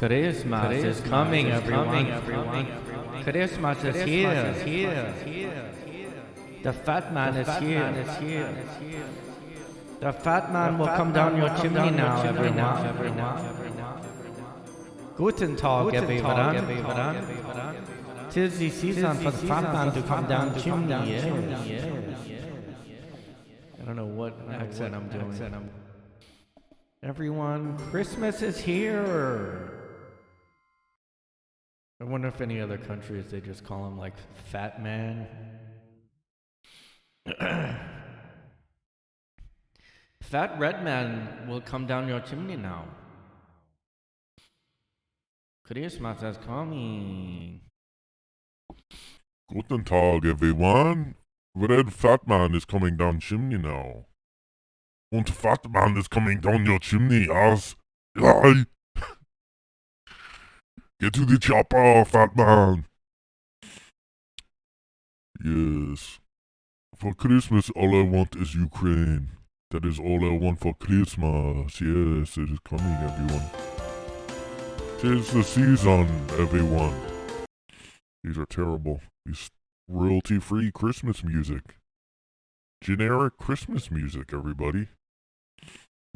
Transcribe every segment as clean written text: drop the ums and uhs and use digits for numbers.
Christmas is coming, everyone. Christmas is here. The fat man is here. The fat man will come down your chimney now, everyone. Guten Tag, everyone. Tis the season for the fat man to come down chimney. I don't know what accent I'm doing. Everyone, Christmas is here. I wonder if any other countries they just call him like Fat Man. Fat Red Man will come down your chimney now. Christmas is coming. Guten Tag, everyone. Red Fat Man is coming down chimney now. Und Fat Man is coming down your chimney, as... Aye. Get to the chopper, Fat Man. Yes. For Christmas, all I want is Ukraine. That is all I want for Christmas. Yes, it is coming, everyone. 'Tis the season, everyone. These are terrible. These royalty-free Christmas music. Generic Christmas music, everybody.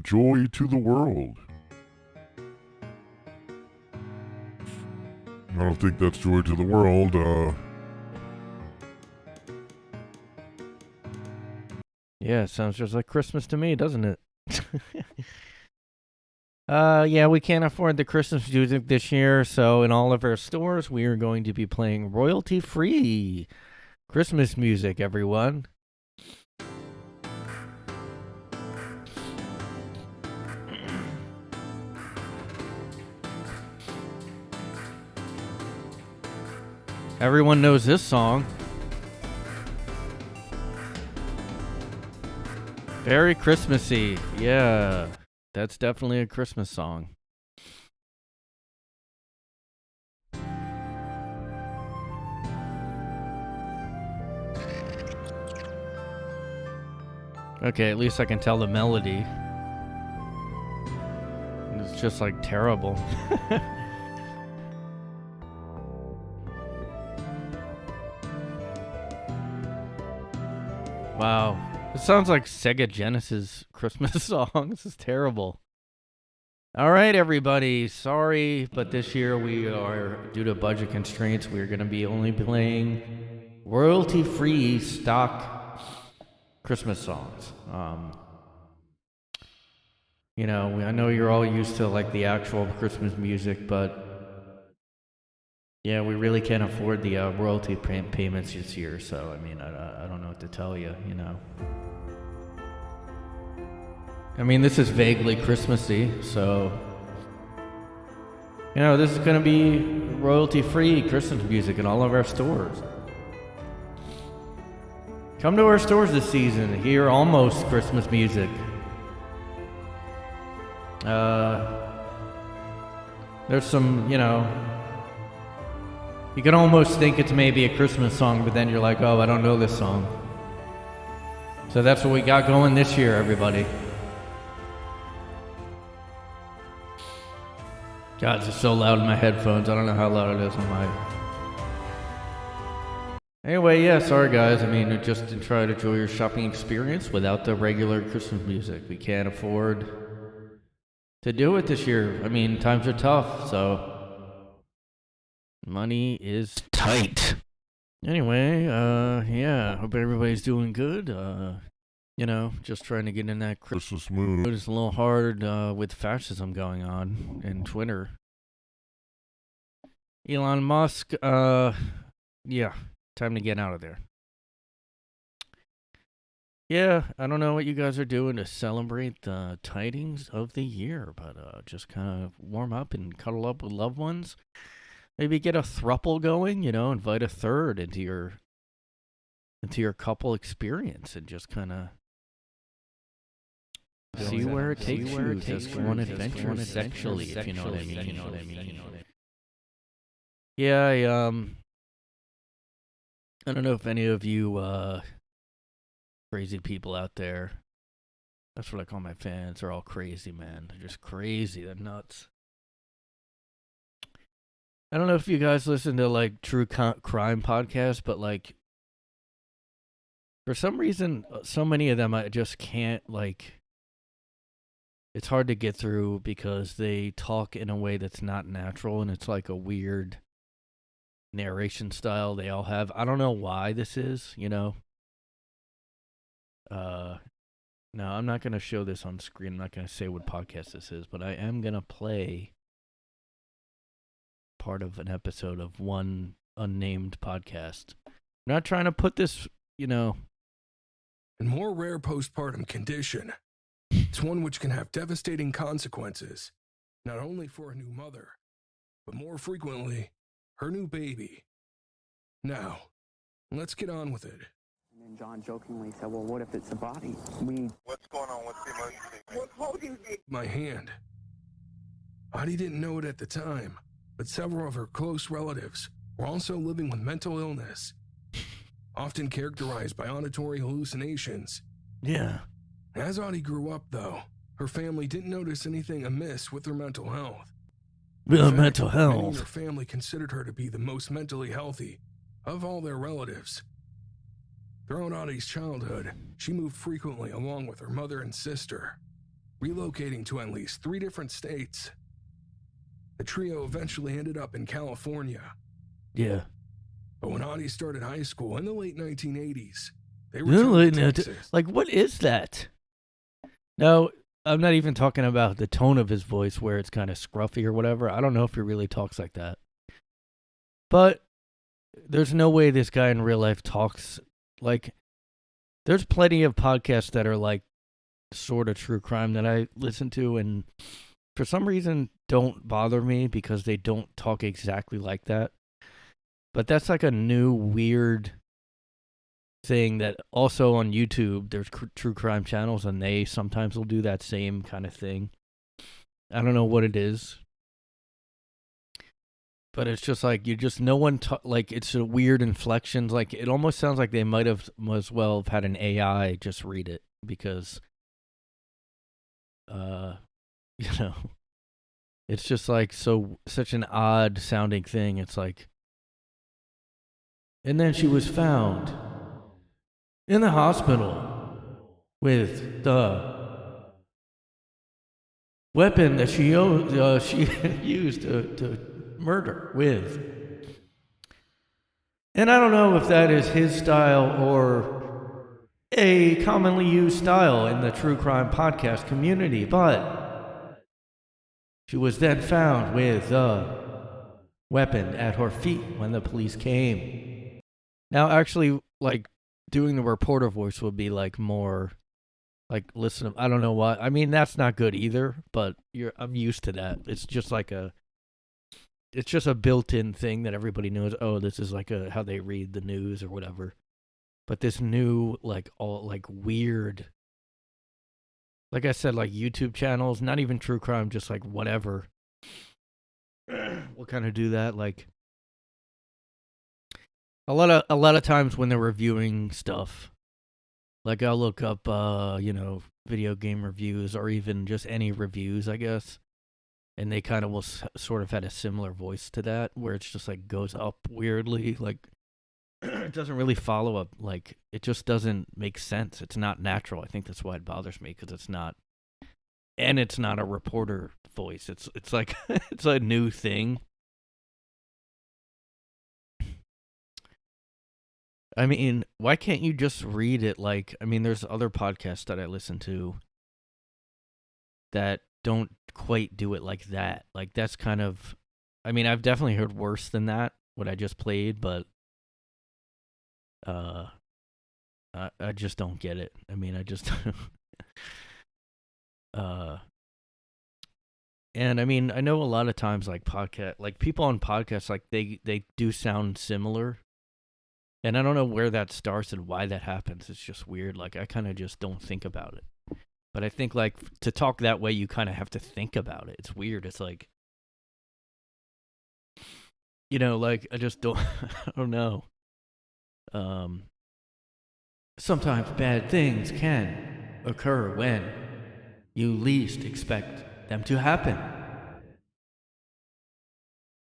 Joy to the world. I don't think that's joy to the world. Yeah, it sounds just like Christmas to me, doesn't it? Yeah, we can't afford the Christmas music this year, so in all of our stores, we are going to be playing royalty-free Christmas music, everyone. Everyone knows this song. Very Christmassy. Yeah, that's definitely a Christmas song. Okay, at least I can tell the melody. It's just like terrible. Wow. It sounds like Sega Genesis Christmas song. This is terrible. All right, everybody. Sorry, but this year we are, due to budget constraints, we're going to be only playing royalty-free stock Christmas songs. You know, I know you're all used to like the actual Christmas music, but yeah, we really can't afford the royalty payments this year. So, I mean, I don't know what to tell you, you know. I mean, this is vaguely Christmassy, so... You know, this is going to be royalty-free Christmas music in all of our stores. Come to our stores this season, hear almost Christmas music. There's some, you know... You can almost think it's maybe a Christmas song, but then you're like, oh, I don't know this song. So that's what we got going this year, everybody. God, it's so loud in my headphones. I don't know how loud it is on my... Anyway, yeah, sorry guys. I mean, just to try to enjoy your shopping experience without the regular Christmas music. We can't afford to do it this year. I mean, times are tough, so... Money is tight. Anyway, yeah, hope everybody's doing good. You know, just trying to get in that Christmas mood. It's a little hard with fascism going on in Twitter. Elon Musk, yeah, time to get out of there. Yeah, I don't know what you guys are doing to celebrate the tidings of the year, but just kind of warm up and cuddle up with loved ones. Maybe get a throuple going, you know, invite a third into your couple experience and just kind of see where it takes you. Just go on adventures sexually, if you know what I mean. Yeah, I don't know if any of you crazy people out there. That's what I call my fans. They're all crazy, man. They're just crazy. They're nuts. I don't know if you guys listen to like true crime podcasts, but like for some reason, so many of them I just can't like. It's hard to get through because they talk in a way that's not natural, and it's like a weird narration style they all have. I don't know why this is, you know. No, I'm not gonna show this on screen. I'm not gonna say what podcast this is, but I am gonna play part of an episode of one unnamed podcast. I'm not trying to put this, you know. And more rare postpartum condition. It's one which can have devastating consequences, not only for a new mother, but more frequently, her new baby. Now, let's get on with it. And then John jokingly said, well, what if it's a body? What's going on? What's the emergency? What's holding me? My hand. Audie didn't know it at the time, but several of her close relatives were also living with mental illness, often characterized by auditory hallucinations. Yeah. As Audie grew up, though, her family didn't notice anything amiss with her mental health. In fact, Mental many in health. her family considered her to be the most mentally healthy of all their relatives. Throughout Audie's childhood, she moved frequently along with her mother and sister, relocating to at least 3 different states. The trio eventually ended up in California. Yeah. But when Audie started high school in the late 1980s, they returned to Texas. Like, what is that? No, I'm not even talking about the tone of his voice where it's kind of scruffy or whatever. I don't know if he really talks like that. But there's no way this guy in real life talks like. There's plenty of podcasts that are like sort of true crime that I listen to, and for some reason don't bother me because they don't talk exactly like that. But that's like a new weird thing that also on YouTube there's true crime channels, and they sometimes will do that same kind of thing. I don't know what it is, but it's just like no one like it's a weird inflections. Like it almost sounds like they might as well have had an AI just read it because you know, it's just like such an odd sounding thing. It's like, and then she was found in the hospital with the weapon that she used to murder with. And I don't know if that is his style or a commonly used style in the true crime podcast community, but she was then found with the weapon at her feet when the police came. Now, actually, like, doing the reporter voice would be like more like listen. I don't know why. I mean, that's not good either. But I'm used to that. It's just like it's just a built-in thing that everybody knows. Oh, this is like how they read the news or whatever. But this new like all like weird, like I said, like YouTube channels, not even true crime, just like whatever. Will kind of do that like. A lot of times when they're reviewing stuff, like I'll look up, video game reviews or even just any reviews, I guess, and they kind of will sort of had a similar voice to that, where it's just like goes up weirdly, like it doesn't really follow up, like it just doesn't make sense. It's not natural. I think that's why it bothers me because it's not, and it's not a reporter voice. It's like it's a new thing. I mean, why can't you just read it like... I mean, there's other podcasts that I listen to that don't quite do it like that. Like, that's kind of... I mean, I've definitely heard worse than that, what I just played, but... I just don't get it. I mean, I just... And, I mean, I know a lot of times, like, people on podcasts, like, they do sound similar. And I don't know where that starts and why that happens. It's just weird. Like, I kind of just don't think about it. But I think, like, to talk that way, you kind of have to think about it. It's weird. It's like, you know, like, I just don't, I don't know. Sometimes bad things can occur when you least expect them to happen.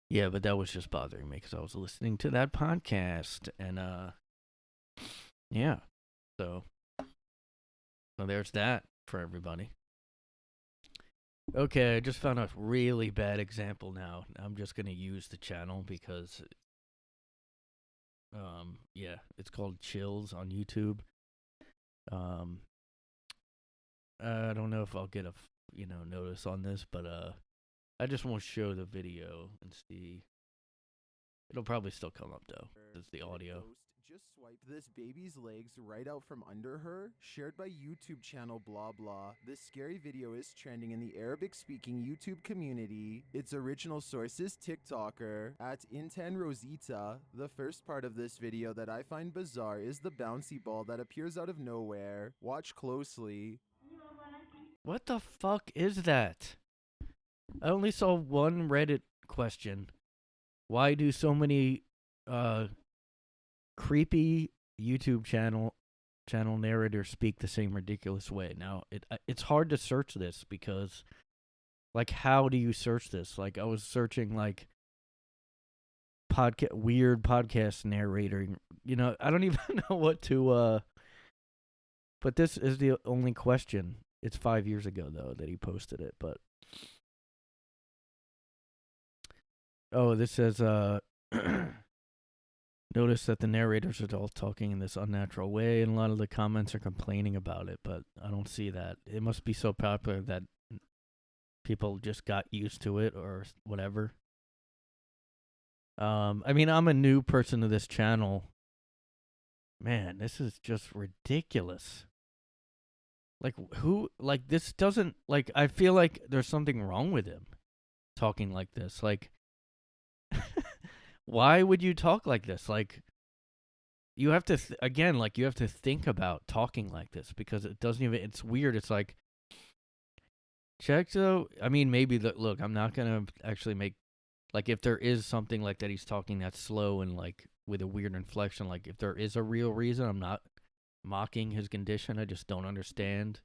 Yeah, but that was just bothering me because I was listening to that podcast, and yeah. So there's that for everybody. Okay, I just found a really bad example now. I'm just gonna use the channel because, yeah, it's called Chills on YouTube. I don't know if I'll get a notice on this, but I just won't show the video and see. It'll probably still come up though. It's the audio. Just swiped this baby's legs right out from under her, shared by YouTube channel blah blah. This scary video is trending in the Arabic-speaking YouTube community. Its original source is TikToker at Intan Rosita. The first part of this video that I find bizarre is the bouncy ball that appears out of nowhere. Watch closely. What the fuck is that? I only saw one Reddit question. Why do so many creepy YouTube channel narrators speak the same ridiculous way? Now, it's hard to search this because, like, how do you search this? Like, I was searching, like, weird podcast narrator. I don't even know what to, but this is the only question. It's 5 years ago, though, that he posted it, but. Oh, this says, notice that the narrators are all talking in this unnatural way, and a lot of the comments are complaining about it, but I don't see that. It must be so popular that people just got used to it or whatever. I mean, I'm a new person to this channel. Man, this is just ridiculous. Like, this doesn't, I feel like there's something wrong with him talking like this. Like, why would you talk like this? Like, you have to, you have to think about talking like this because it doesn't even, it's weird. It's like, maybe look, I'm not going to actually make, like, if there is something like that, he's talking that slow and, like, with a weird inflection, like, if there is a real reason, I'm not mocking his condition. I just don't understand,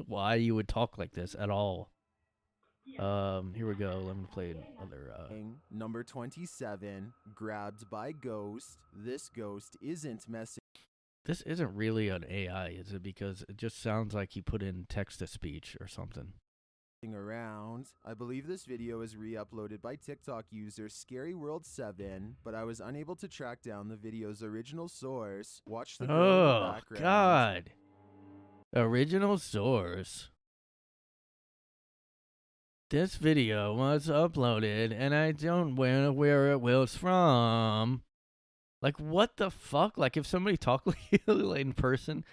why you would talk like this at all. Here we go. Let me play another. Number 27, grabbed by ghost. This ghost isn't messing This isn't really an AI, is it? Because it just sounds like he put in text-to-speech or something. around. I believe this video is re-uploaded by TikTok user Scary World 7, but I was unable to track down the video's original source. Watch the girl in the background. God. Original source. This video was uploaded, and I don't know where it was from. Like, what the fuck? Like, if somebody talked like in person,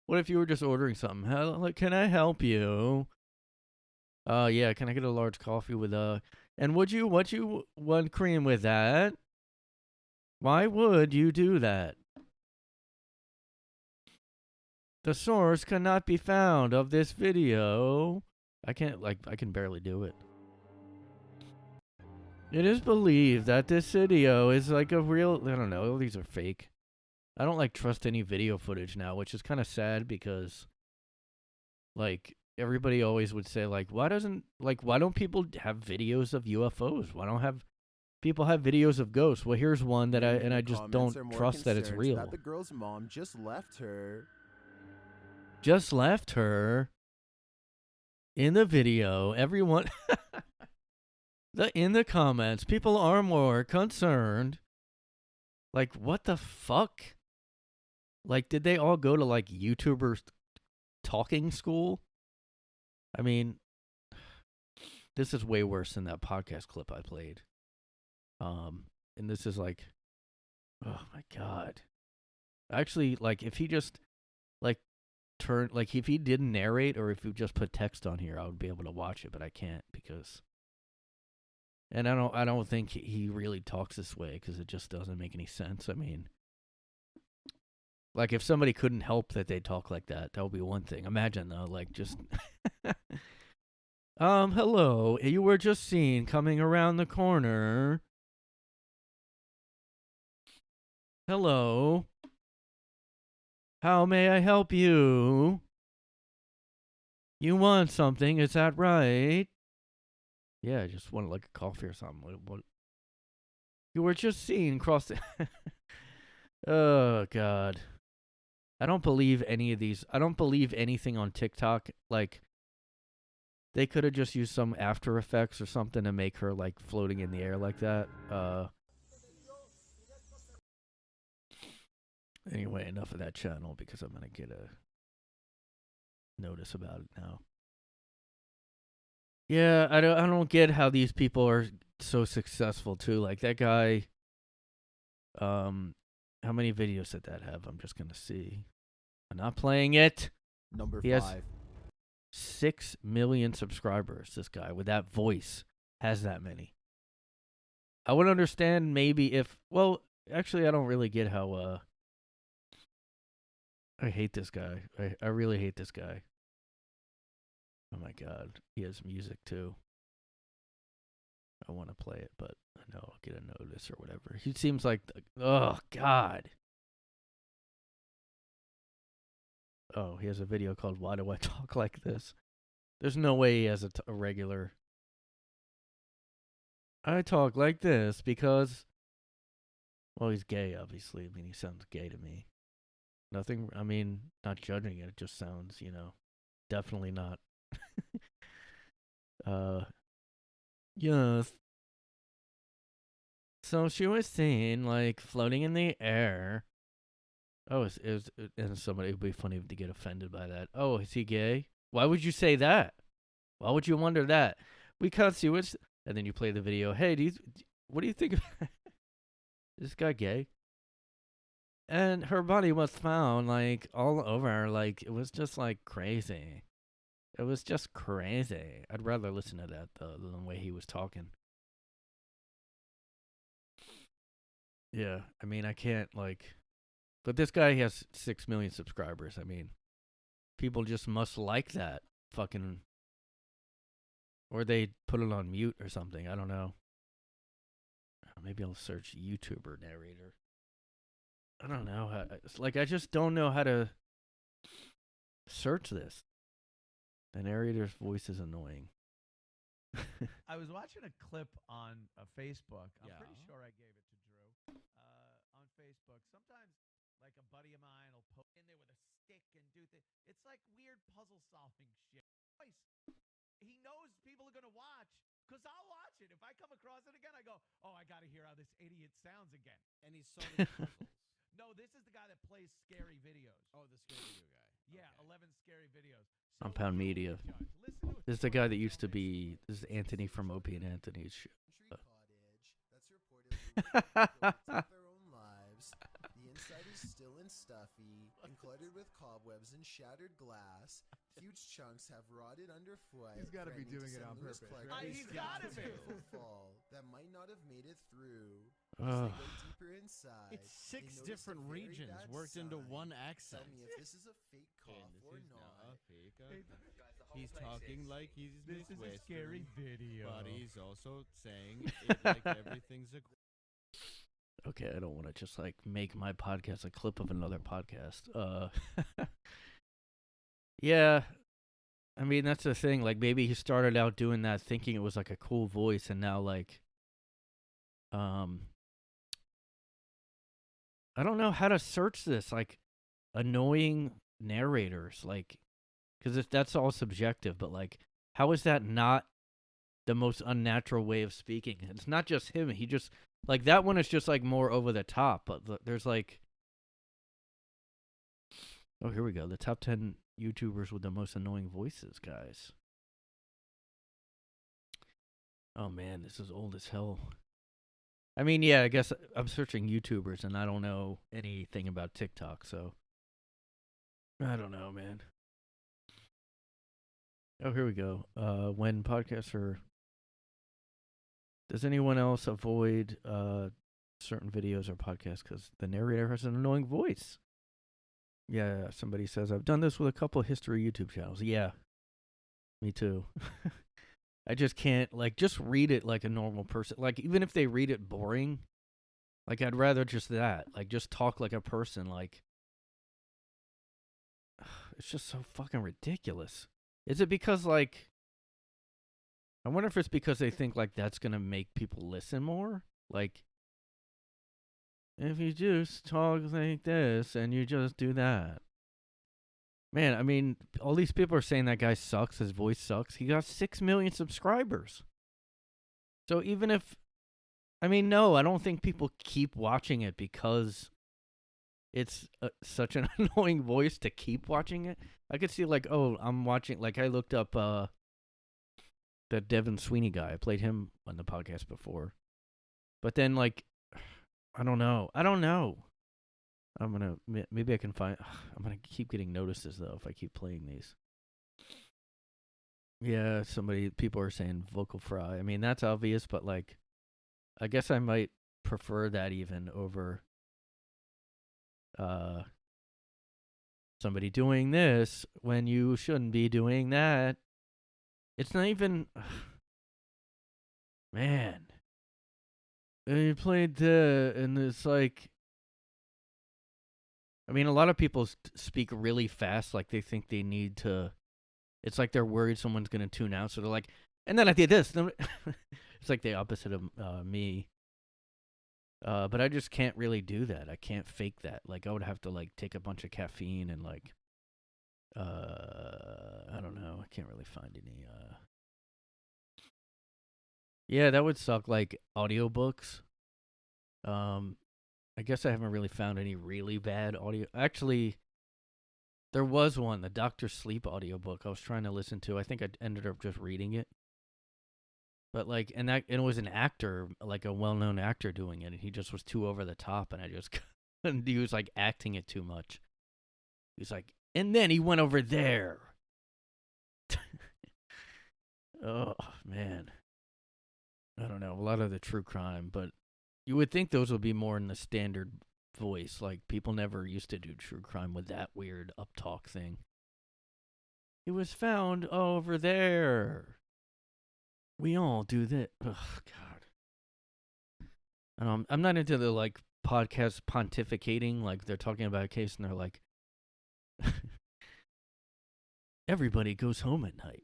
what if you were just ordering something? Hello, can I help you? Yeah, can I get a large coffee with and what you want cream with that? Why would you do that? The source cannot be found of this video. I can barely do it. It is believed that this video is like a real, I don't know, these are fake. I don't trust any video footage now, which is kind of sad because everybody always would say why don't people have videos of UFOs? Why don't people have videos of ghosts? Well, here's one that I just don't trust that it's real. That the girl's mom just left her. Just left her. In the video, everyone in the comments, people are more concerned. Like, what the fuck? Did they all go to YouTubers talking school? I mean, this is way worse than that podcast clip I played. And this is oh my God. Actually, if he just if he didn't narrate or if you just put text on here, I would be able to watch it, but I can't because, and I don't think he really talks this way because it just doesn't make any sense. I mean, if somebody couldn't help that they talk like that, that would be one thing. Imagine though, just, hello, you were just seen coming around the corner. Hello. How may I help you? You want something, is that right? Yeah, I just wanted like a coffee or something. What? You were just seeing across the. Oh God. I don't believe any of these. I don't believe anything on TikTok. Like, they could have just used some After Effects or something to make her like floating in the air like that. Anyway, enough of that channel because I'm gonna get a notice about it now. Yeah, I don't get how these people are so successful too. Like that guy. How many videos did that have? I'm just gonna see. I'm not playing it. Number He has 5. 6 million subscribers. This guy with that voice has that many. I would understand maybe if. Well, actually, I don't really get how. I hate this guy. I really hate this guy. Oh my God, he has music too. I want to play it, but I know I'll get a notice or whatever. He seems like, oh God. Oh, he has a video called "Why Do I Talk Like This?" There's no way he has a regular. I talk like this because, well, he's gay, obviously. I mean, he sounds gay to me. Nothing. I mean, not judging it. It just sounds, definitely not. Yes. So she was saying, like, floating in the air. Oh, and somebody would be funny to get offended by that. Oh, is he gay? Why would you say that? Why would you wonder that? Because he was, and then you play the video. Hey, what do you think? Is this guy gay? And her body was found like all over. Like it was just like crazy. It was just crazy. I'd rather listen to that than the way he was talking. Yeah, I mean, I can't like. But this guy has 6 million subscribers. I mean, people just must like that fucking. Or they put it on mute or something. I don't know. Maybe I'll search YouTuber narrator. I don't know. I just don't know how to search this. The narrator's voice is annoying. I was watching a clip on Facebook. I'm Yeah. pretty sure I gave it to Drew on Facebook. Sometimes, like a buddy of mine will poke in there with a stick and do things. It's like weird puzzle solving shit. He knows people are gonna watch because I'll watch it. If I come across it again, I go, "Oh, I gotta hear how this idiot sounds again." And he's solving puzzles. No, this is the guy that plays scary videos. Oh, the scary video guy. Yeah, Okay. 11 scary videos. Compound you Media. judge. Listen to it. This is the guy that used to be. This is Anthony from Opie and Anthony's show. Country cottage that's reportedly with their own lives. The inside is still and stuffy and cluttered with cobwebs and shattered glass. Huge chunks have rotted underfoot. He's gotta be threatening to doing it send on Lewis purpose, Clark right? into He's a gotta be. painful fall that might not have made it through. Ugh. As they go deeper inside, It's they 6 notice different a very regions bad worked into sign. one Tell accent. me if this is a fake cough or not. He's talking like he's This is a scary video. but he's also saying it like everything's a. Okay, I don't want to just like make my podcast a clip of another podcast. Yeah. I mean, that's the thing. Like, maybe he started out doing that thinking it was like a cool voice, and now like, I don't know how to search this. Like, annoying narrators, like, because that's all subjective. But like, how is that not the most unnatural way of speaking? It's not just him. He just like that one is just like more over the top. But there's like, oh, here we go. The top 10 YouTubers with the most annoying voices, guys. Oh man, this is old as hell. I mean, yeah, I guess I'm searching YouTubers and I don't know anything about TikTok, so I don't know, man. Oh, here we go. When podcasts are... Does anyone else avoid certain videos or podcasts because the narrator has an annoying voice? Yeah, somebody says, I've done this with a couple of history YouTube channels. Yeah, me too. I just can't, like, just read it like a normal person. Like, even if they read it boring, like, I'd rather just that. Like, just talk like a person. Like, it's just so fucking ridiculous. Is it because, like, I wonder if it's because they think like that's gonna make people listen more. Like, if you just talk like this and you just do that. Man, I mean, all these people are saying that guy sucks, his voice sucks. He got 6 million subscribers. So even if, I mean, no, I don't think people keep watching it because it's such an annoying voice to keep watching it. I could see like, oh, I'm watching, like I looked up the Devin Sweeney guy. I played him on the podcast before. But then like, I don't know. Maybe I can find, I'm going to keep getting notices though if I keep playing these. Yeah, people are saying vocal fry. I mean, that's obvious, but like, I guess I might prefer that even over somebody doing this when you shouldn't be doing that. It's not even, man. You played and it's like, I mean, a lot of people speak really fast, like they think they need to. It's like they're worried someone's gonna tune out, so they're like, and then I did this. It's like the opposite of me. But I just can't really do that. I can't fake that. Like I would have to like take a bunch of caffeine and like, I don't know. I can't really find any. Yeah, that would suck. Like audiobooks. I guess I haven't really found any really bad audio. Actually, there was one, the Dr. Sleep audiobook I was trying to listen to. I think I ended up just reading it. But like, and it was an actor, like a well-known actor doing it, and he just was too over the top, and I just couldn't. He was like acting it too much. He was like, and then he went over there. Oh man, I don't know. A lot of the true crime, but you would think those would be more in the standard voice. Like people never used to do true crime with that weird uptalk thing. He was found over there. We all do that. Oh, God. I'm not into the, like, podcast pontificating. Like, they're talking about a case and they're like, everybody goes home at night.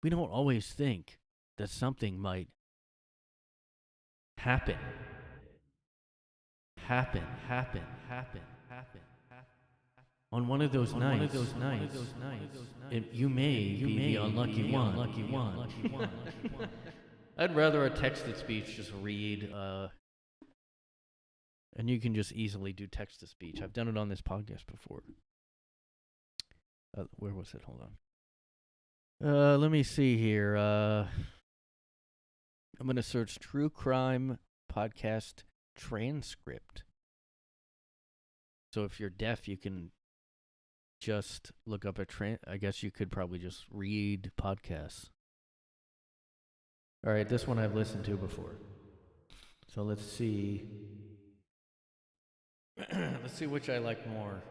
We don't always think that something might happen. On one of those nights, you may be the unlucky one. I'd rather a text-to-speech just read, and you can just easily do text-to-speech. I've done it on this podcast before. Where was it? Hold on. Let me see here. I'm going to search True Crime Podcast Transcript. So if you're deaf, you can just look up I guess you could probably just read podcasts. All right, this one I've listened to before. So let's see. Let's see which I like more.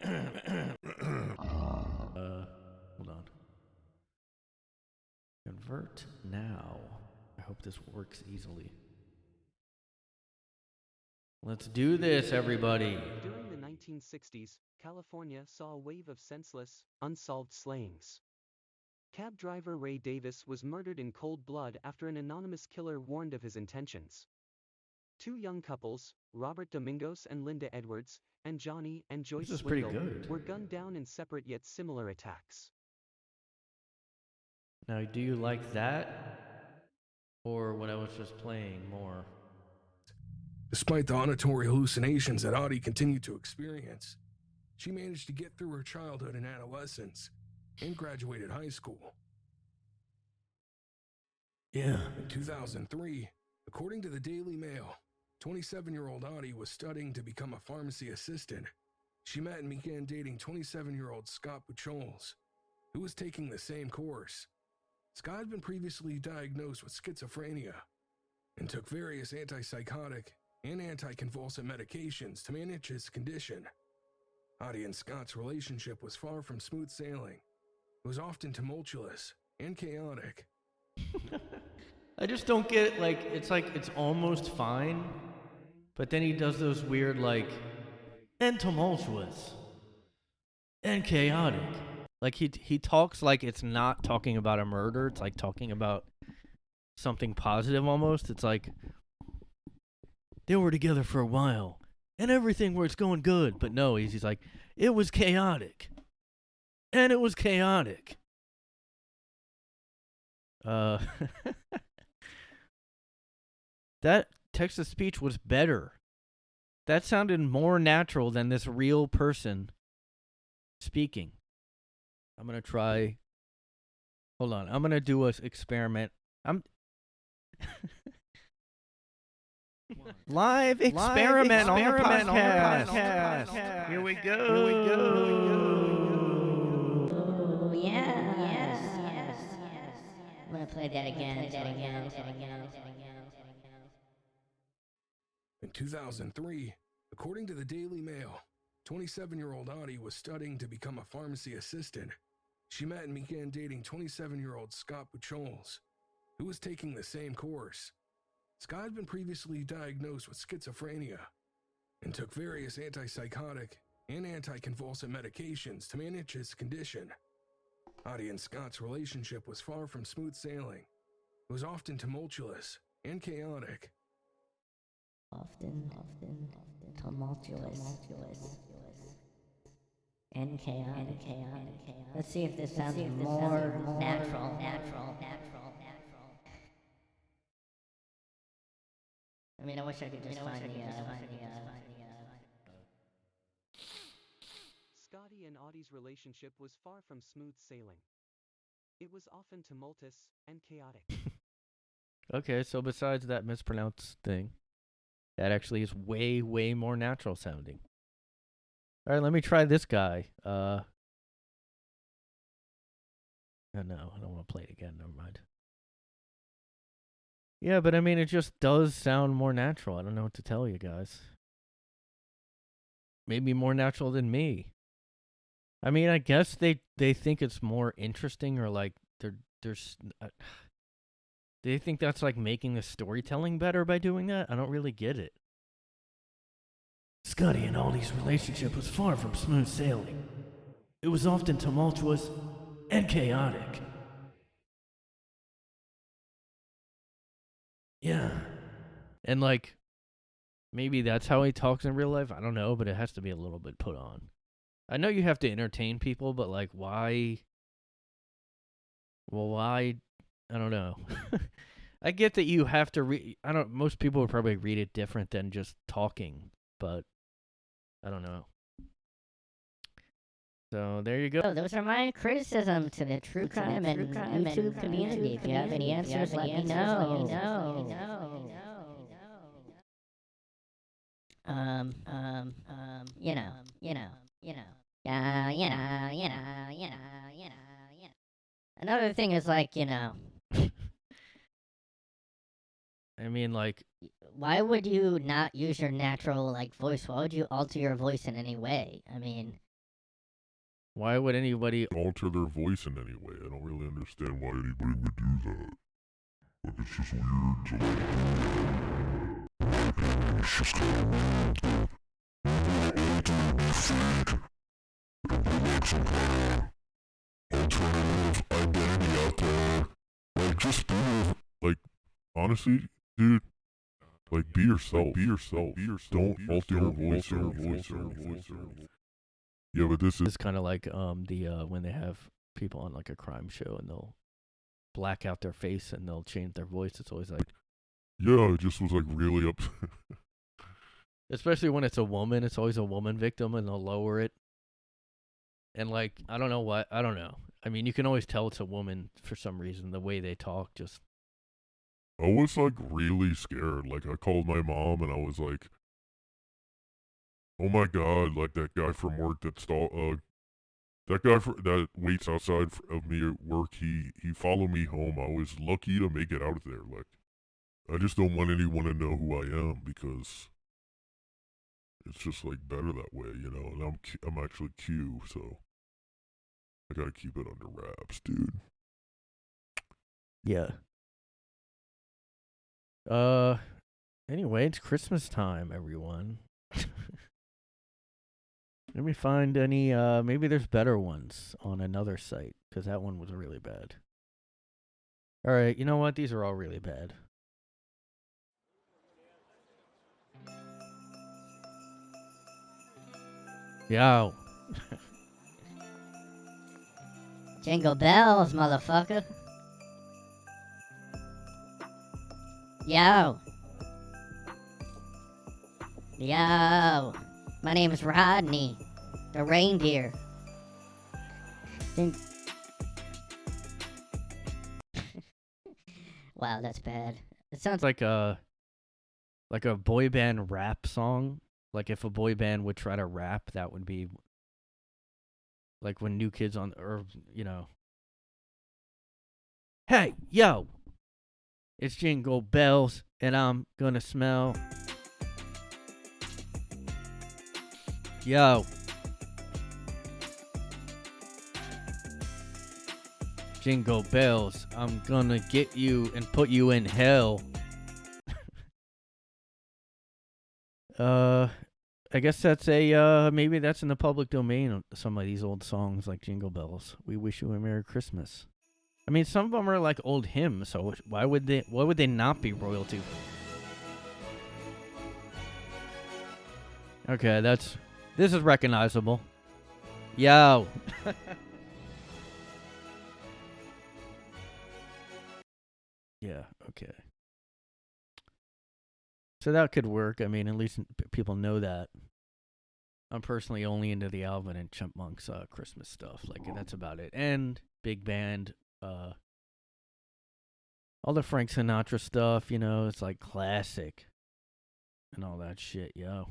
Hold on. Convert now. I hope this works easily. Let's do this, everybody. During the 1960s, California saw a wave of senseless, unsolved slayings. Cab driver Ray Davis was murdered in cold blood after an anonymous killer warned of his intentions. Two young couples, Robert Domingos and Linda Edwards, and Johnny and Joyce Swindle, were gunned down in separate yet similar attacks. Now, do you like that? Or what I was just playing more? Despite the auditory hallucinations that Audie continued to experience, she managed to get through her childhood and adolescence and graduated high school. Yeah. In 2003, according to the Daily Mail, 27-year-old Audie was studying to become a pharmacy assistant. She met and began dating 27-year-old Scott Buchholz, who was taking the same course. Scott had been previously diagnosed with schizophrenia and took various antipsychotic and anticonvulsant medications to manage his condition. Audie and Scott's relationship was far from smooth sailing. It was often tumultuous and chaotic. I just don't get, like, it's almost fine, but then he does those weird, like, and tumultuous, and chaotic. Like he talks like it's not talking about a murder. It's like talking about something positive almost. It's like they were together for a while and everything was going good. But no, he's like, it was chaotic. And it was chaotic. That text-to-speech was better. That sounded more natural than this real person speaking. I'm going to try. Hold on. I'm going to do an experiment. Live experiment on the podcast. Here we go. Oh, yes. I'm going to play that again. In 2003, according to the Daily Mail, 27-year-old Audie was studying to become a pharmacy assistant. She met and began dating 27-year-old Scott Buchholz, who was taking the same course. Scott had been previously diagnosed with schizophrenia and took various antipsychotic and anticonvulsant medications to manage his condition. Audie and Scott's relationship was far from smooth sailing. It was often tumultuous and chaotic. Often tumultuous and chaotic. Let's see if this sounds more natural. I mean, I wish I could just find the Scotty and Audie's relationship was far from smooth sailing. It was often tumultuous and chaotic. Okay, so besides that mispronounced thing, that actually is way, way more natural sounding. All right, let me try this guy. Oh, no, I don't want to play it again. Never mind. Yeah, but I mean, it just does sound more natural. I don't know what to tell you guys. Maybe more natural than me. I mean, I guess they think it's more interesting, or like there's they think that's like making the storytelling better by doing that. I don't really get it. Scotty and Audie's relationship was far from smooth sailing. It was often tumultuous and chaotic. Yeah. And like, maybe that's how he talks in real life. I don't know, but it has to be a little bit put on. I know you have to entertain people, but like, why? Well, why? I don't know. I get that you have to read. Most people would probably read it different than just talking, but I don't know. So there you go. So those are my criticism to the true crime and YouTube community. If you have any answers, let me know. Another thing is like, I mean, like, why would you not use your natural like voice? Why would you alter your voice in any way? I mean, why would anybody alter their voice in any way? I don't really understand why anybody would do that. Like, it's just weird to like do that. It's just kind of weird to alter, be fake, and put like some kind of alternative identity out there. Like, just be like, honestly, dude, like, be yourself. Don't alter your voice or voice. Yeah, but this is kind of like when they have people on like a crime show and they'll black out their face and they'll change their voice. It's always like, yeah, it just was like really upset. Especially when it's a woman. It's always a woman victim and they'll lower it. And like, I don't know. I mean, you can always tell it's a woman for some reason. The way they talk, just. I was like really scared. Like, I called my mom and I was like, oh my god, like that guy from work that that waits outside of me at work, he followed me home. I was lucky to make it out of there. Like, I just don't want anyone to know who I am because it's just like better that way, you know. And I'm actually Q, so I gotta keep it under wraps, dude. Yeah. Anyway, it's Christmas time, everyone. Let me find any. Maybe there's better ones on another site because that one was really bad. All right, you know what? These are all really bad. Yo. Jingle bells, motherfucker. Yo. Yo. My name is Rodney, the reindeer. Wow, that's bad. It sounds It's like a boy band rap song. Like if a boy band would try to rap, that would be like when New Kids on, or you know. Hey, yo. It's Jingle Bells, and I'm gonna smell. Yo. Jingle bells, I'm gonna get you and put you in hell. I guess that's maybe that's in the public domain, some of these old songs like Jingle Bells. We wish you a Merry Christmas. I mean, some of them are like old hymns, so why would they not be royalty? Okay, this is recognizable. Yo. Yeah, okay. So that could work. I mean, at least people know that. I'm personally only into the Alvin and Chipmunks Christmas stuff. Like, that's about it. And big band, all the Frank Sinatra stuff, you know, it's like classic and all that shit, yo.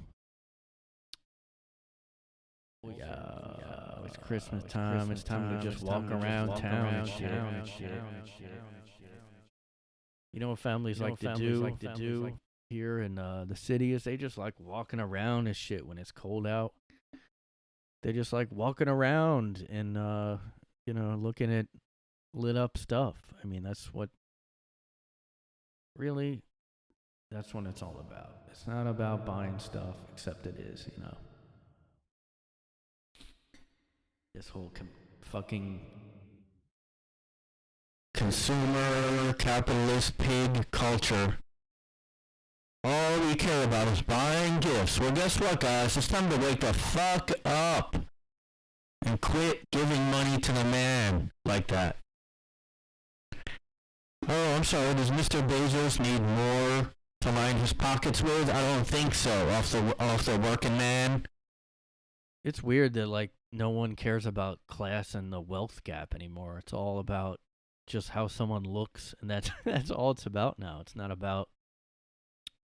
Yeah, it's Christmas time. It's time to just walk around town and shit. You know what families like to do here in the city is they just like walking around and shit when it's cold out. They just like walking around and you know, looking at lit up stuff. I mean, that's what it's all about. It's not about buying stuff, except it is, you know. This whole fucking consumer capitalist pig culture. All we care about is buying gifts. Well, guess what, guys? It's time to wake the fuck up and quit giving money to the man like that. Oh, I'm sorry. Does Mr. Bezos need more to line his pockets with? I don't think so. Off the working man. It's weird that like no one cares about class and the wealth gap anymore. It's all about just how someone looks, and that's all it's about now. It's not about.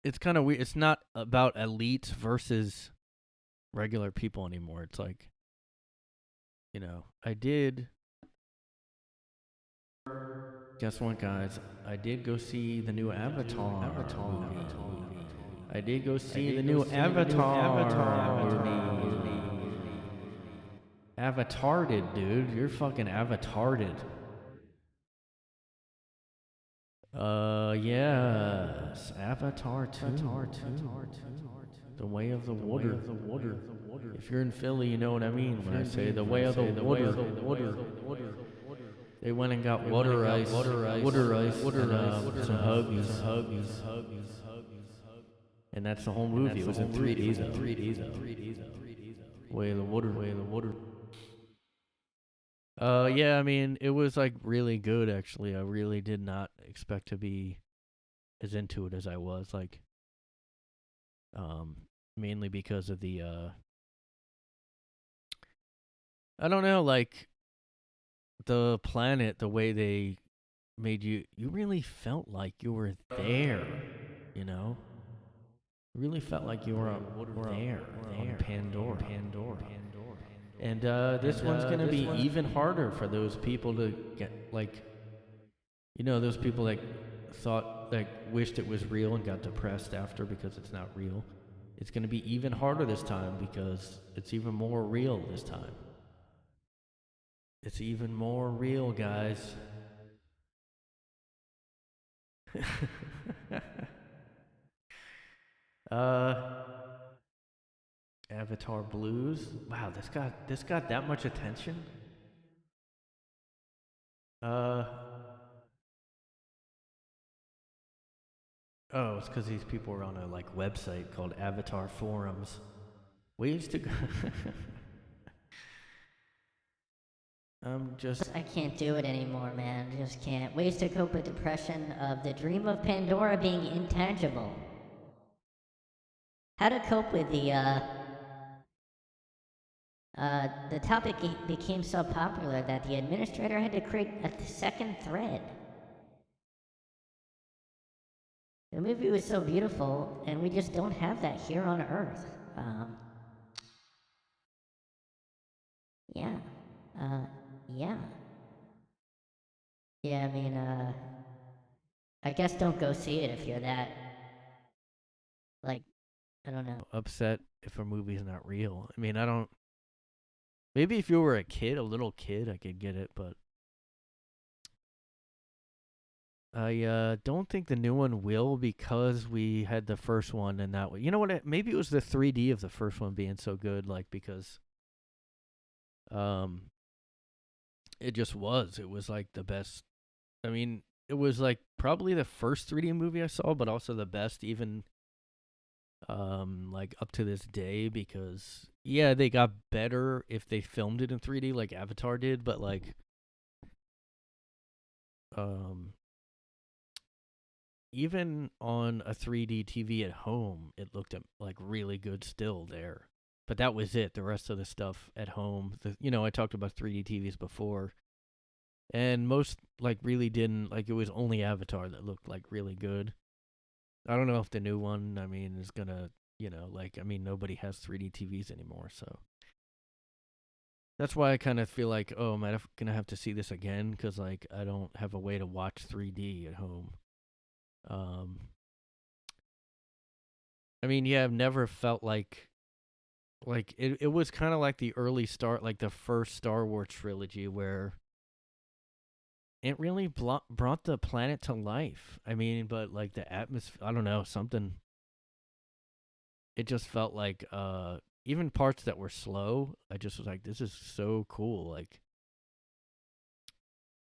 It's kind of weird. It's not about elites versus regular people anymore. It's like, you know, guess what, guys? I did go see the new Avatar movie. I did go see the new Avatar movie. Avatarded, dude. You're fucking avatarded. Yes. Avatar 2. The Way of the Wudder. If you're in Philly, you know what I mean when I say the Way of the Wudder. They went and got water ice, and some huggies. And that's the whole movie. It was in 3D though. Way of the Wudder. Yeah, I mean, it was like really good actually. I really did not expect to be as into it as I was, like mainly because of the I don't know, like the planet, the way they made you really felt like you were there, you know? You really felt like you were there on Pandora. And this one's going to be even harder for those people to get, like, you know, those people that thought, like, wished it was real and got depressed after because it's not real. It's going to be even harder this time because it's even more real this time. It's even more real, guys. Avatar Blues. Wow, this got that much attention. Oh, it's because these people were on a like website called Avatar Forums. Ways to go. I can't do it anymore, man. Just can't. Ways to cope with depression of the dream of Pandora being intangible. How to cope with the topic became so popular that the administrator had to create a second thread. The movie was so beautiful, and we just don't have that here on Earth. Yeah. Yeah. Yeah, I mean, I guess don't go see it if you're that, like, I don't know. Upset if a movie's not real. I mean, I don't. Maybe if you were a little kid, I could get it, but I don't think the new one will because we had the first one and that way. You know what? Maybe it was the 3D of the first one being so good, like because it just was. It was like the best. I mean, it was like probably the first 3D movie I saw, but also the best even like up to this day because yeah, they got better if they filmed it in 3D like Avatar did, but like even on a 3D TV at home, it looked like really good still there. But that was it. The rest of the stuff at home, I talked about 3D TVs before. And most like really didn't, like it was only Avatar that looked like really good. I don't know if the new one, I mean, is gonna, nobody has 3D TVs anymore, so. That's why I kind of feel like, oh, am I gonna have to see this again? Because, like, I don't have a way to watch 3D at home. I mean, yeah, I've never felt like it was kind of like the early start, like the first Star Wars trilogy where it really brought the planet to life. I mean, but like the atmosphere, I don't know, something. It just felt like, even parts that were slow, I just was like, this is so cool. Like,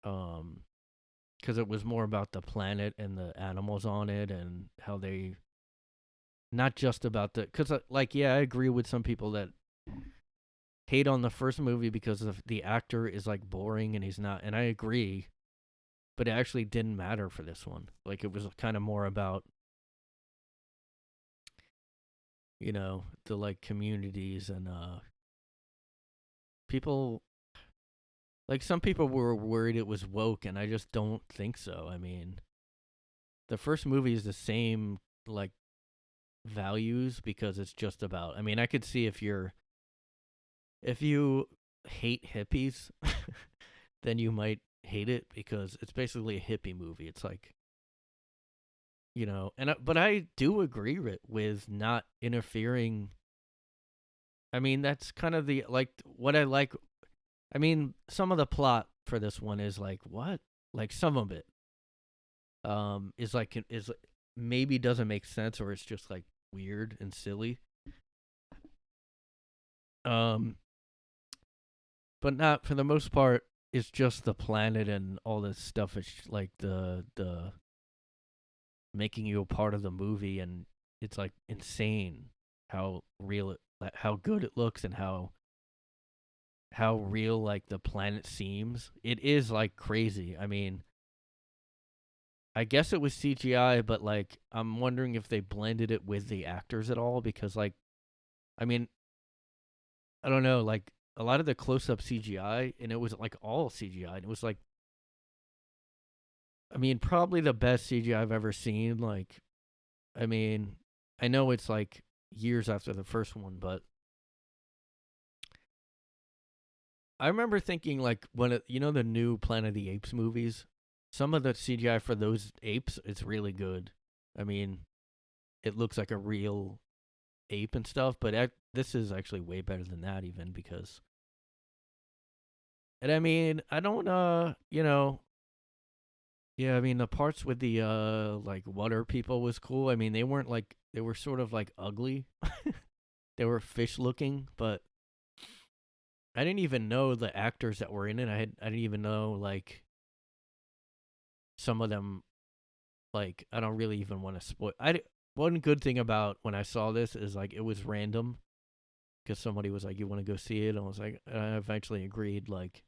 because it was more about the planet and the animals on it and how they, not just about because, like, yeah, I agree with some people that hate on the first movie because of the actor is like boring and he's not, and I agree. But it actually didn't matter for this one. Like, it was kind of more about, the, like, communities and, people, like, some people were worried it was woke, and I just don't think so. I mean, the first movie is the same, like, values because it's just about, I mean, I could see if you hate hippies, then you might hate it because it's basically a hippie movie. It's like, but I do agree with not interfering. I mean, that's kind of the, like, what I like. I mean, some of the plot for this one is like, what? Like, some of it is maybe doesn't make sense, or it's just like weird and silly. But not for the most part. It's just the planet and all this stuff. It's like the making you a part of the movie, and it's like insane how real how good it looks, and how real like the planet seems. It is like crazy. I mean, I guess it was CGI, but like I'm wondering if they blended it with the actors at all, because like, I mean, I don't know, like a lot of the close-up CGI, and it was like all CGI, and it was like, I mean, probably the best CGI I've ever seen. Like, I mean, I know it's like years after the first one, but I remember thinking, like, when the new Planet of the Apes movies, some of the CGI for those apes is really good. I mean, it looks like a real ape and stuff, but this is actually way better than that even, because, and I mean, I don't, yeah, I mean, the parts with the, like, Wudder people was cool. I mean, they weren't like, they were sort of like ugly. they were fish looking, but I didn't even know the actors that were in it. I didn't even know like some of them. Like I don't really even want to spoil. One good thing about when I saw this is like it was random because somebody was like, "You want to go see it?" And I was like, I eventually agreed, like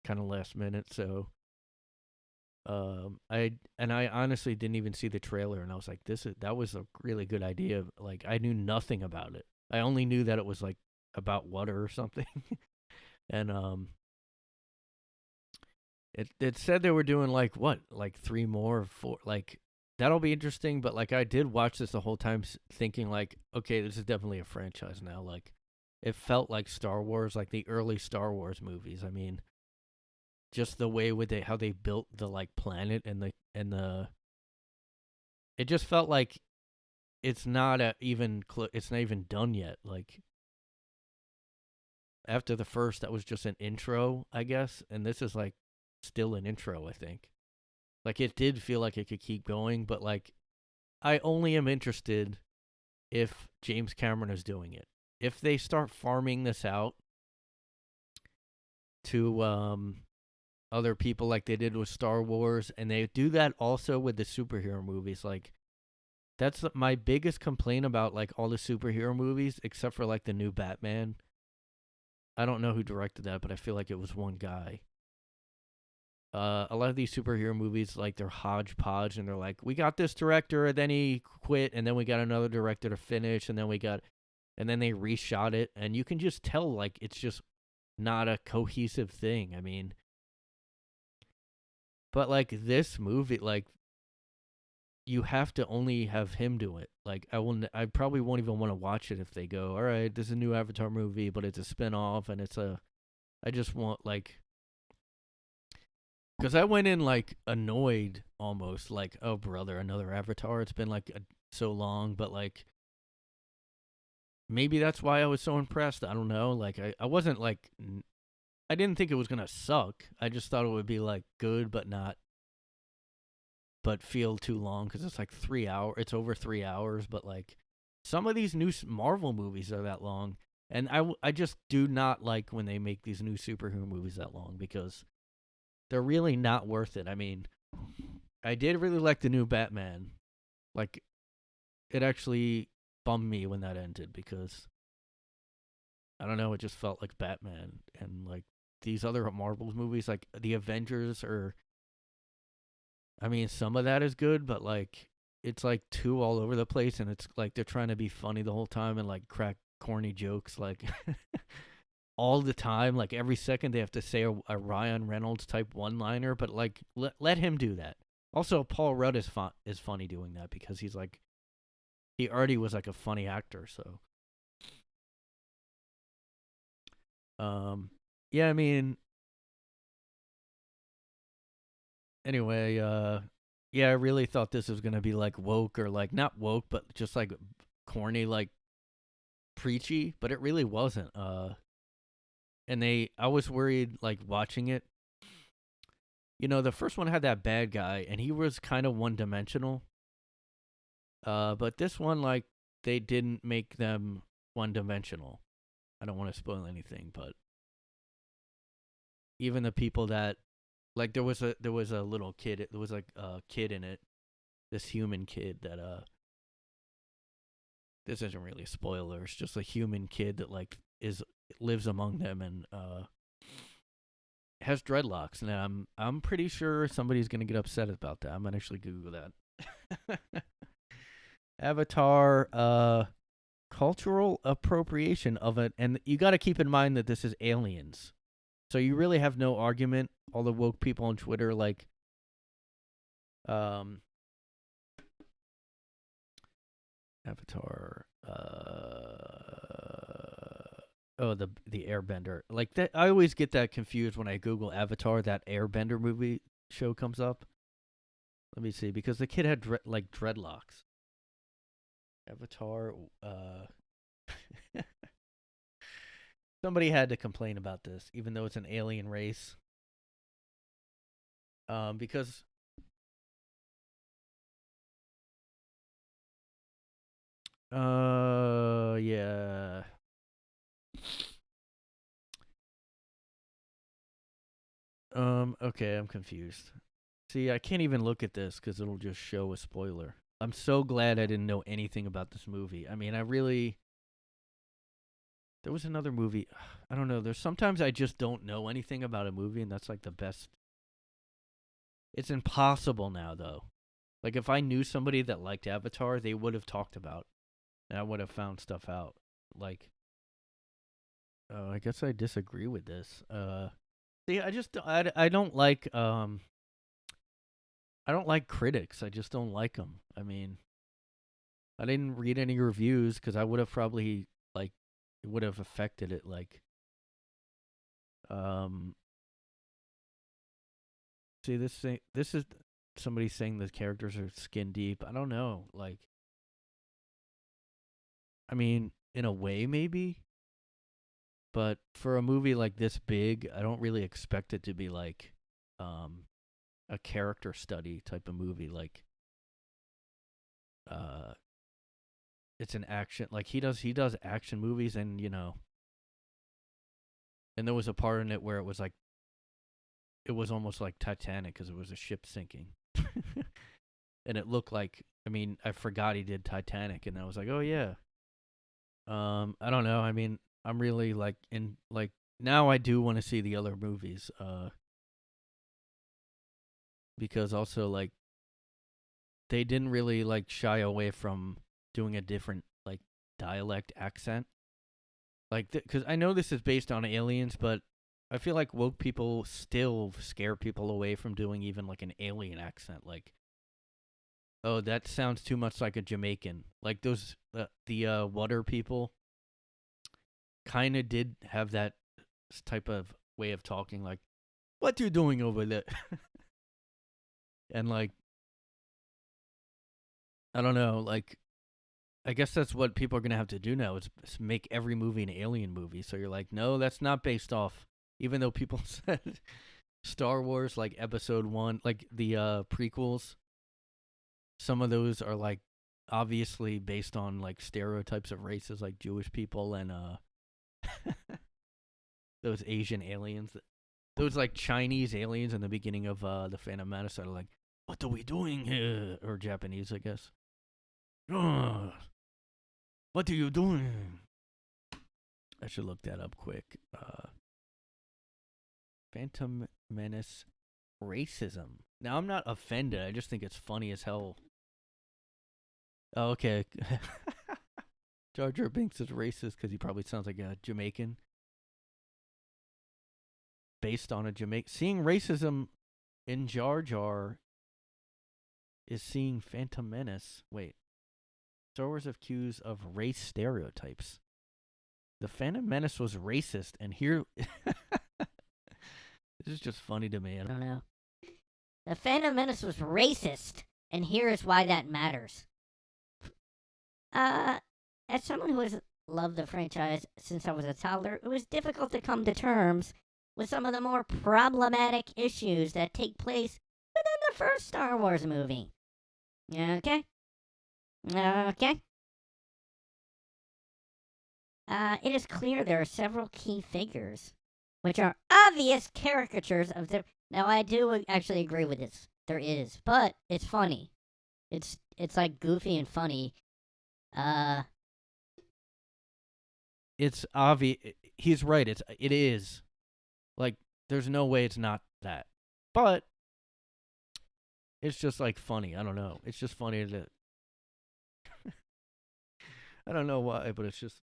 kind of last minute. So I honestly didn't even see the trailer, and I was like, that was a really good idea. Like I knew nothing about it. I only knew that it was like about Wudder or something, and it said they were doing like what, like 3 more, or 4, like that'll be interesting. But like I did watch this the whole time thinking like, okay, this is definitely a franchise now. Like it felt like Star Wars, like the early Star Wars movies. I mean, just the way with how they built the like planet and the it just felt like it's not it's not even done yet. Like after the first, that was just an intro, I guess, and this is like still an intro, I think. Like it did feel like it could keep going, but like I only am interested if James Cameron is doing it. If they start farming this out to other people like they did with Star Wars, and they do that also with the superhero movies, like that's my biggest complaint about like all the superhero movies, except for like the new Batman. I don't know who directed that, but I feel like it was one guy. A lot of these superhero movies, like they're hodgepodge, and they're like, we got this director, and then he quit, and then we got another director to finish, and then they reshot it, and you can just tell like it's just not a cohesive thing. I mean, but like this movie, like you have to only have him do it. Like I probably won't even want to watch it if they go, all right, this is a new Avatar movie, but it's a spinoff, and I just want like. Because I went in like annoyed almost, like, oh brother, another Avatar. It's been like so long, but like maybe that's why I was so impressed. I don't know. Like I wasn't like I didn't think it was gonna suck. I just thought it would be like good, but feel too long because it's like 3 hours. It's over 3 hours, but like some of these new Marvel movies are that long, and I just do not like when they make these new superhero movies that long because they're really not worth it. I mean, I did really like the new Batman. Like, it actually bummed me when that ended because, I don't know, it just felt like Batman. And, like, these other Marvel movies, like, the Avengers I mean, some of that is good, but, like, it's, like, too all over the place. And it's, like, they're trying to be funny the whole time and, like, crack corny jokes. Like, all the time, like every second they have to say a Ryan Reynolds type one-liner, but like let him do that. Also, Paul Rudd is funny doing that because he's like he already was like a funny actor. So, yeah, I mean, anyway, yeah, I really thought this was gonna be like woke or like not woke, but just like corny, like preachy, but it really wasn't. And I was worried like watching it. You know, the first one had that bad guy, and he was kind of one-dimensional. But this one, like, they didn't make them one-dimensional. I don't want to spoil anything, but even the people that, like, there was a little kid. There was like a kid in it, this human kid that this isn't really a spoiler. It's just a human kid that like lives among them and has dreadlocks, and I'm pretty sure somebody's gonna get upset about that. I'm gonna actually Google that. Avatar, cultural appropriation of it, and you got to keep in mind that this is aliens, so you really have no argument. All the woke people on Twitter, like, Avatar, the Airbender, like that. I always get that confused when I Google Avatar. That Airbender movie show comes up. Let me see, because the kid had dreadlocks. Avatar. Somebody had to complain about this, even though it's an alien race. Because Yeah. Okay, I'm confused. See, I can't even look at this because it'll just show a spoiler. I'm so glad I didn't know anything about this movie. I mean, there was another movie. I don't know. There's sometimes I just don't know anything about a movie, and that's like the best. It's impossible now, though. Like, if I knew somebody that liked Avatar, they would have talked about, and I would have found stuff out. Like, I guess I disagree with this. See, I don't like I don't like critics. I just don't like them. I mean, I didn't read any reviews because I would have probably like it would have affected it. Like, see this thing. This is somebody saying the characters are skin deep. I don't know. Like, I mean, in a way, maybe. But for a movie like this big, I don't really expect it to be like a character study type of movie. Like, it's an action. Like he does action movies, and and there was a part in it where it was like, it was almost like Titanic because it was a ship sinking, and it looked like. I mean, I forgot he did Titanic, and I was like, oh yeah. I don't know. I mean, I'm really like now I do want to see the other movies. Because also like they didn't really like shy away from doing a different like dialect accent. Like, because I know this is based on aliens, but I feel like woke people still scare people away from doing even like an alien accent. Like, oh, that sounds too much like a Jamaican. Like those the Wudder people kind of did have that type of way of talking. Like, what you doing over there? And like, I don't know, like, I guess that's what people are going to have to do now is make every movie an alien movie. So you're like, no, that's not based off, even though people said Star Wars, like Episode 1, like the prequels, some of those are like obviously based on like stereotypes of races like Jewish people and those Asian aliens. Those like Chinese aliens in the beginning of the Phantom Menace are like, what are we doing here? Or Japanese, I guess. What are you doing? I should look that up quick. Phantom Menace racism. Now, I'm not offended. I just think it's funny as hell. Oh, okay. Jar Jar Binks is racist because he probably sounds like a Jamaican. Based on a Jamaican. Seeing racism in Jar Jar is seeing Phantom Menace. Wait. Star Wars accused of race stereotypes. The Phantom Menace was racist, and here... This is just funny to me. I don't know. The Phantom Menace was racist, and here is why that matters. As someone who has loved the franchise since I was a toddler, it was difficult to come to terms with some of the more problematic issues that take place within the first Star Wars movie. Okay? Okay? It is clear there are several key figures, which are obvious caricatures of the... Now, I do actually agree with this. There is, but it's funny. It's like goofy and funny. It's obvious. He's right. It is. Like, there's no way it's not that. But it's just like funny. I don't know. It's just funny that I don't know why, but it's just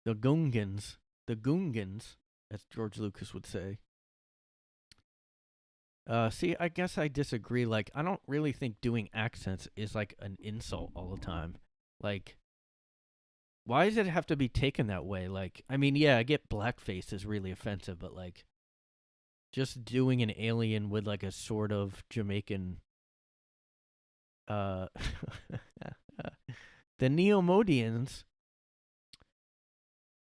the Gungans, as George Lucas would say. See, I guess I disagree. Like, I don't really think doing accents is like an insult all the time. Like, why does it have to be taken that way? Like, I mean, yeah, I get blackface is really offensive, but like, just doing an alien with like a sort of Jamaican, the Neomodians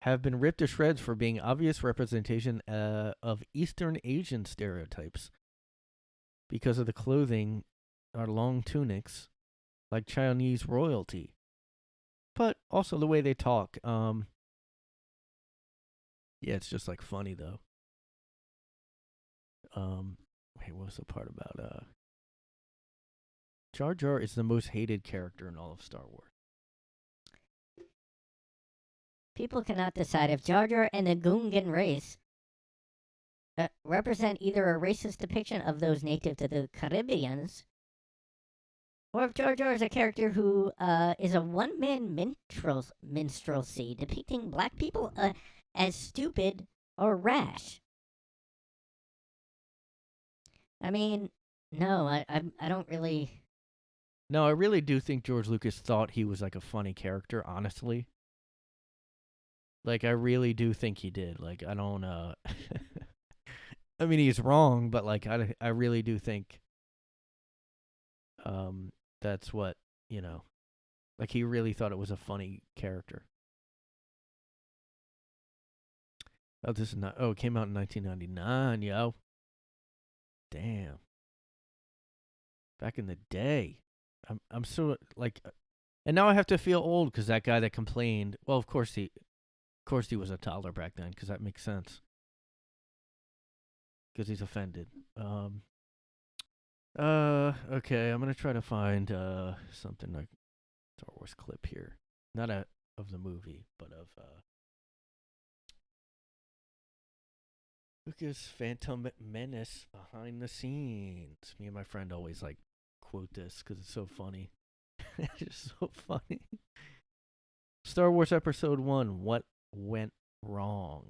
have been ripped to shreds for being obvious representation of Eastern Asian stereotypes because of the clothing or long tunics like Chinese royalty. but also the way they talk. Yeah, it's just like funny though. Wait, what was the part about Jar Jar is the most hated character in all of Star Wars. People cannot decide if Jar Jar and the Gungan race represent either a racist depiction of those native to the Caribbeans, or if Jar Jar is a character who is a one-man minstrelsy depicting black people as stupid or rash. I mean, no, I don't really... No, I really do think George Lucas thought he was like a funny character, honestly. Like, I really do think he did. Like, I don't, I mean, he's wrong, but like, I really do think, that's what, you know, like he really thought it was a funny character. Oh, this is not, oh, it came out in 1999, yo. Damn. Back in the day. I'm so, like, and now I have to feel old because that guy that complained, well, of course he was a toddler back then, because that makes sense. Because he's offended. Okay, I'm gonna try to find something like Star Wars clip here, not of the movie, but of Lucas Phantom Menace behind the scenes. Me and my friend always like quote this because it's so funny. It's just so funny. Star Wars Episode 1, What Went Wrong?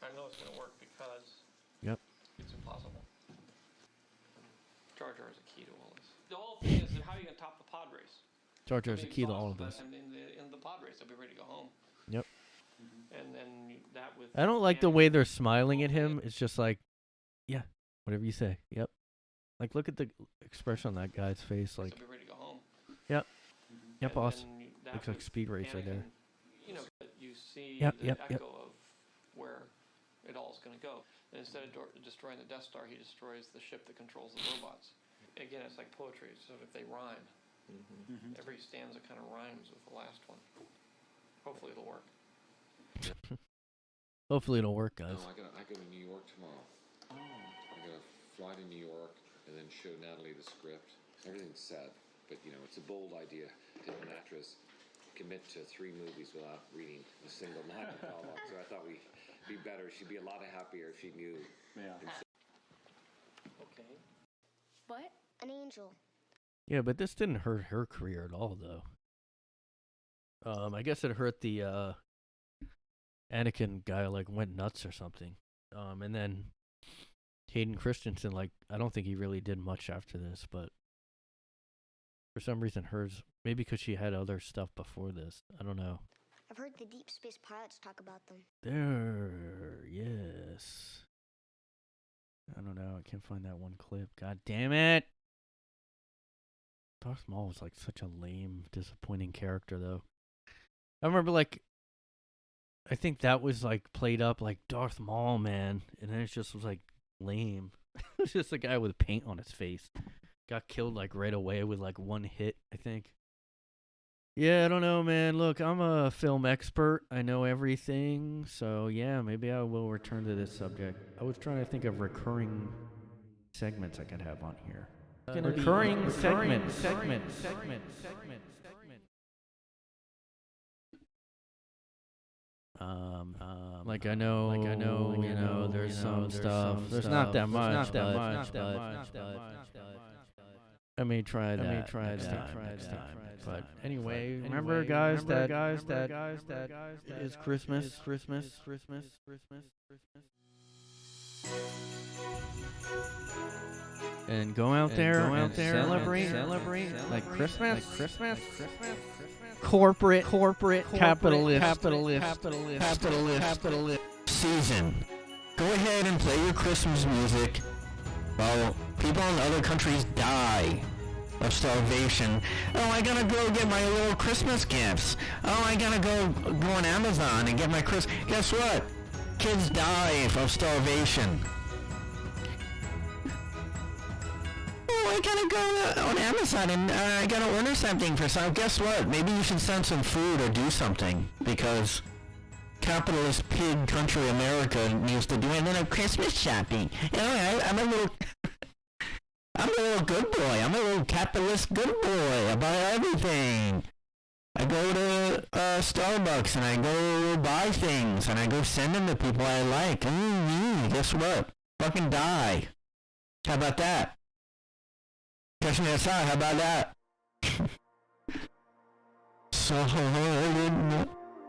I know it's going to work because Yep. it's impossible. Jar Jar is a key to all this. The whole thing is how are you going to top the pod race? Jar Jar's the key to all of this. And in the pod race, they'll be ready to go home. Yep. And then that with... I don't like the way they're smiling at him. It's just like, yeah, whatever you say. Yep. Like, look at the expression on that guy's face. Like, they'll be ready to go home. Yep. Yep, And boss. then Looks like Speed Racer there. You know, you see Yep, the yep, echo yep. of where it all is going to go. And instead of destroying the Death Star, he destroys the ship that controls the robots. Again, it's like poetry, so if they rhyme. Every stanza kind of rhymes with the last one. Hopefully it'll work. Hopefully it'll work, guys. No, I go to New York tomorrow. I'm gonna fly to New York and then show Natalie the script. Everything's said, but you know, it's a bold idea to have an actress commit to 3 movies without reading a single line of dialogue. So I thought we'd be better. She'd be a lot happier if she knew. Yeah. Okay. What? An angel. Yeah, but this didn't hurt her career at all, though. I guess it hurt the Anakin guy, like, went nuts or something. And then Hayden Christensen, like, I don't think he really did much after this, but for some reason hers, maybe because she had other stuff before this. I don't know. I've heard the deep space pilots talk about them. There, yes. I don't know, I can't find that one clip. God damn it! Darth Maul was like such a lame, disappointing character, though. I remember, like, I think that was like played up like Darth Maul, man, and then it just was like lame. It was just a guy with paint on his face. Got killed like right away with like one hit, I think. Yeah, I don't know, man. Look, I'm a film expert. I know everything. So, yeah, maybe I will return to this subject. I was trying to think of recurring segments I could have on here. Recurring segment. Like I know, you know, there's some stuff. There's not that much. I may try that next time. But anyway, remember, guys, that it is Christmas. And go out there and celebrate like Christmas. Corporate capitalist season. Go ahead and play your Christmas music while people in other countries die of starvation. Oh, I gotta go get my little Christmas gifts. Oh, I gotta go on Amazon and get my Christmas. Guess what? Kids die of starvation. Oh, I gotta go on Amazon and I gotta order something for some. Guess what? Maybe you should send some food or do something because capitalist pig country America needs to do a little Christmas shopping. You know, I'm a little good boy. I'm a little capitalist good boy. I buy everything. I go to Starbucks and I go buy things and I go send them to people I like. Guess what? Fucking die. How about that? Catch me outside. How about that? So all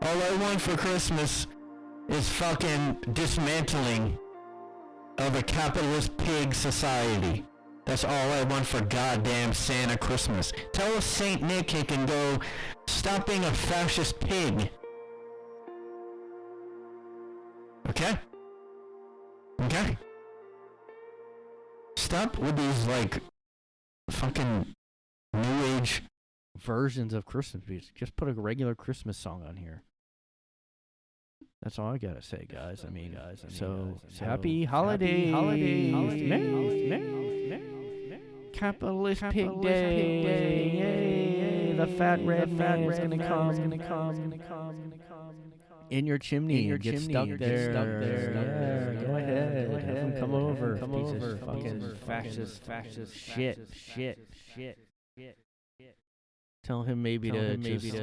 I want for Christmas is fucking dismantling of a capitalist pig society. That's all I want for goddamn Santa Christmas. Tell Saint Nick he can go stop being a fascist pig. Okay? Okay? Stop with these, like, fucking new age versions of Christmas music. Just put a regular Christmas song on here. That's all I gotta say, guys. So happy holidays. Capitalist pig day. Yay. The fat red man is gonna come. In your chimney. Get stuck there. Yeah, go ahead. Have him come over. Fucking fascist shit. Tell him maybe to just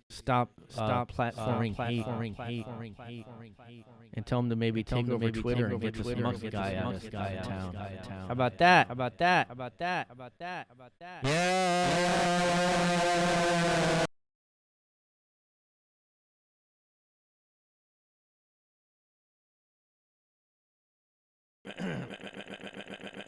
stop platforming hate, and tell him to maybe take over Twitter and get this monk guy out of town. How about that? Yeah.